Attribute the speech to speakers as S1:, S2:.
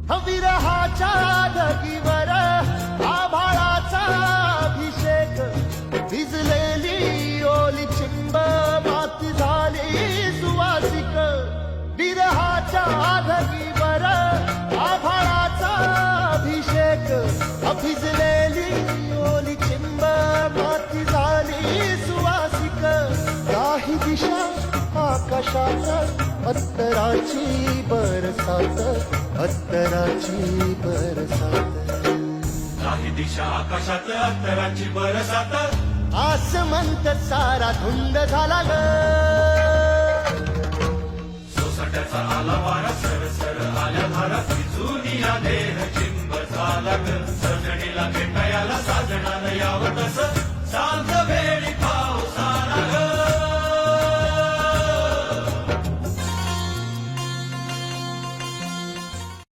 S1: विरहाच्या ढगीवर आभाळाचा अभिषेक, भिजलेली ओली चिंब माती झाली सुवासिक. विरहाच्या ढगीवर आभाळाचा अभिषेक, भिजलेली ओली चिंब माती झाली सुवासिक. काही दिशा आकाशात अत्तराची बरसात, अत्तराची बरसात.
S2: काही दिशा आकाशात अत्तराची बरसात,
S1: आसमंत सारा धुंद झाला ग.
S2: सोसाट्याचा आला वारा, सरसर आल्या धारा, भिजून या देह चिंब झाला ग. सजणीला भेटायला साजणानं यावं तसं,